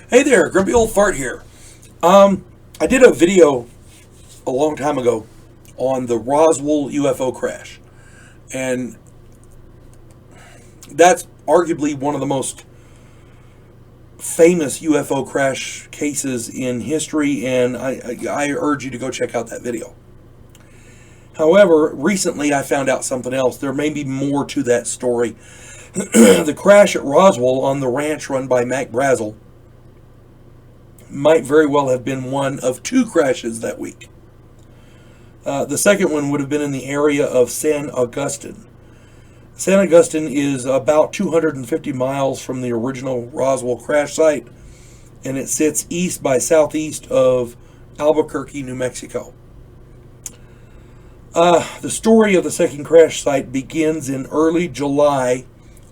Hey there, Grumpy Old Fart here. I did a video a long time ago on the Roswell UFO crash, and that's arguably one of the most famous UFO crash cases in history, and I urge you to go check out that video. However, recently I found out something else. There may be more to that story. The crash at Roswell on the ranch run by Mac Brazel might very well have been one of two crashes that week. The second one would have been in the area of San Augustine. San Augustine is about 250 miles from the original Roswell crash site, and it sits east by southeast of Albuquerque, New Mexico. The story of the second crash site begins in early July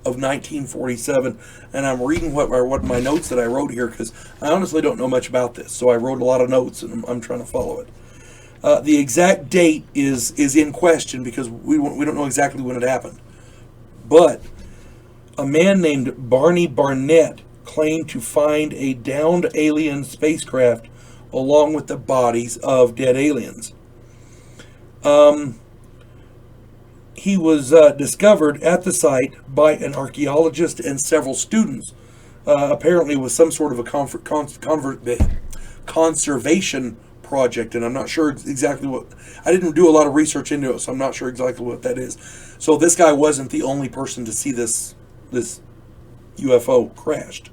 of 1947, and I'm reading what my notes that I wrote here because I honestly don't know much about this, so I wrote a lot of notes and I'm trying to follow it. The exact date is in question because we don't know exactly when it happened, but a man named Barney Barnett claimed to find a downed alien spacecraft along with the bodies of dead aliens. He was discovered at the site by an archaeologist and several students, apparently with some sort of a conservation project, and I'm not sure exactly what. I didn't do a lot of research into it, so I'm not sure exactly what that is. So this guy wasn't the only person to see this UFO crashed.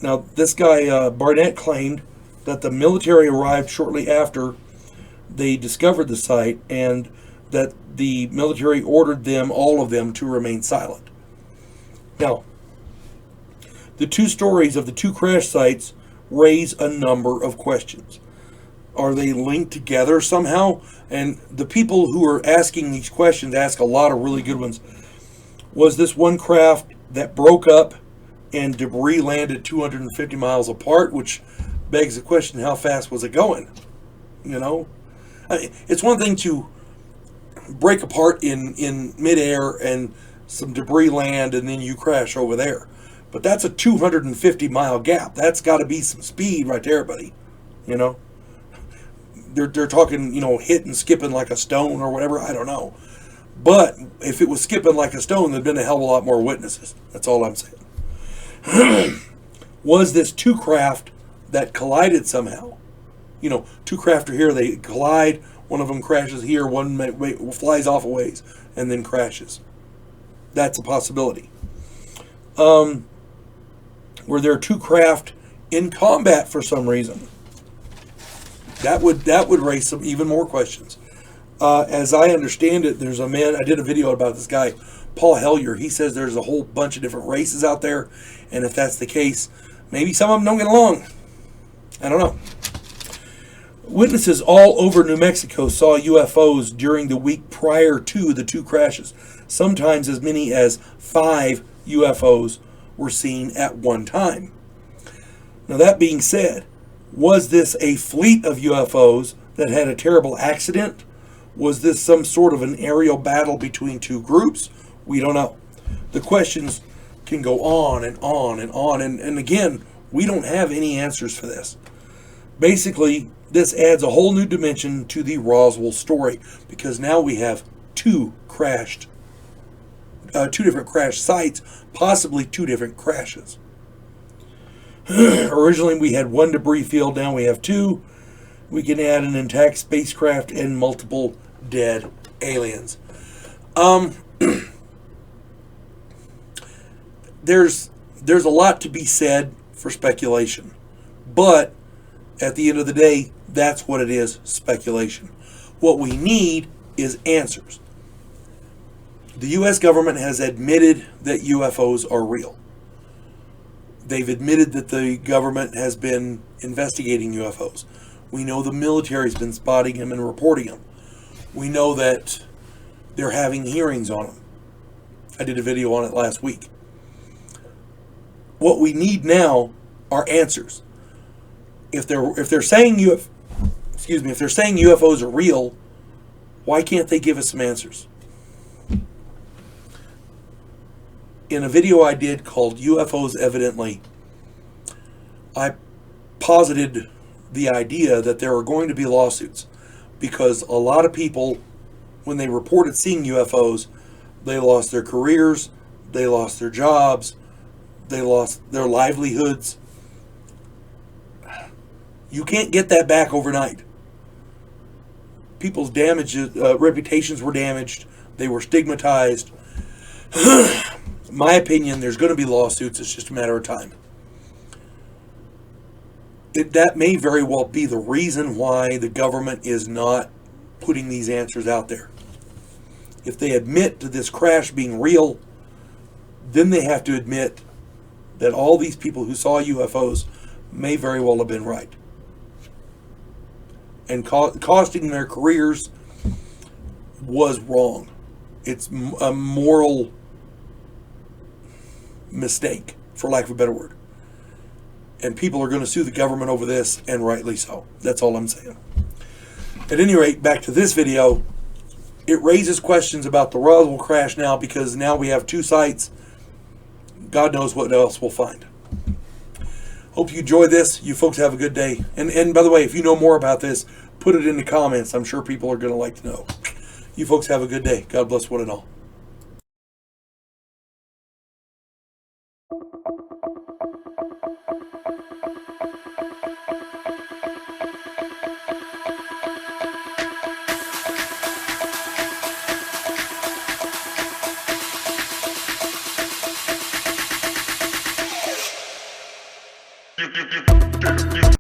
Now, this guy Barnett claimed that the military arrived shortly after they discovered the site, and that the military ordered all of them, to remain silent. Now, the two stories of the two crash sites raise a number of questions. Are they linked together somehow? And the people who are asking these questions ask a lot of really good ones. Was this one craft that broke up and debris landed 250 miles apart, which begs the question, how fast was it going? You know? It's one thing to break apart in midair and some debris land and then you crash over there. But that's a 250 mile gap. That's got to be some speed right there, buddy. You know? They're talking, hit and skipping like a stone or whatever. I don't know. But if it was skipping like a stone, there'd been a hell of a lot more witnesses. That's all I'm saying. Was this two craft that collided somehow? Two craft are here, they collide, one of them crashes here, one flies off a ways, and then crashes. That's a possibility. Were there two craft in combat for some reason? That would raise some even more questions. As I understand it, there's a man, I did a video about this guy, Paul Hellyer. He says there's a whole bunch of different races out there, and if that's the case, maybe some of them don't get along. I don't know. Witnesses all over New Mexico saw UFOs during the week prior to the two crashes. Sometimes as many as 5 UFOs were seen at one time. Now, that being said, was this a fleet of UFOs that had a terrible accident? Was this some sort of an aerial battle between two groups? We don't know. The questions can go on and on and on. And again, we don't have any answers for this. Basically, this adds a whole new dimension to the Roswell story, because now we have two different crash sites, possibly two different crashes. Originally we had one debris field, now we have two. We can add an intact spacecraft and multiple dead aliens. There's a lot to be said for speculation, but at the end of the day, that's what it is, speculation. What we need is answers. The U.S. government has admitted that UFOs are real. They've admitted that the government has been investigating UFOs. We know the military's been spotting them and reporting them. We know that they're having hearings on them. I did a video on it last week. What we need now are answers. If they're saying UFOs are real, why can't they give us some answers? In a video I did called UFOs Evidently, I posited the idea that there are going to be lawsuits because a lot of people, when they reported seeing UFOs, they lost their careers, they lost their jobs, they lost their livelihoods. You can't get that back overnight. People's reputations were damaged. They were stigmatized. My opinion, there's going to be lawsuits. It's just a matter of time. That may very well be the reason why the government is not putting these answers out there. If they admit to this crash being real, then they have to admit that all these people who saw UFOs may very well have been right. And costing their careers was wrong. It's a moral mistake, for lack of a better word. And people are going to sue the government over this, and rightly so. That's all I'm saying. At any rate, back to this video. It raises questions about the Roswell crash now, because now we have two sites. God knows what else we'll find. Hope you enjoyed this. You folks have a good day. And by the way, if you know more about this, put it in the comments. I'm sure people are going to like to know. You folks have a good day. God bless one and all. You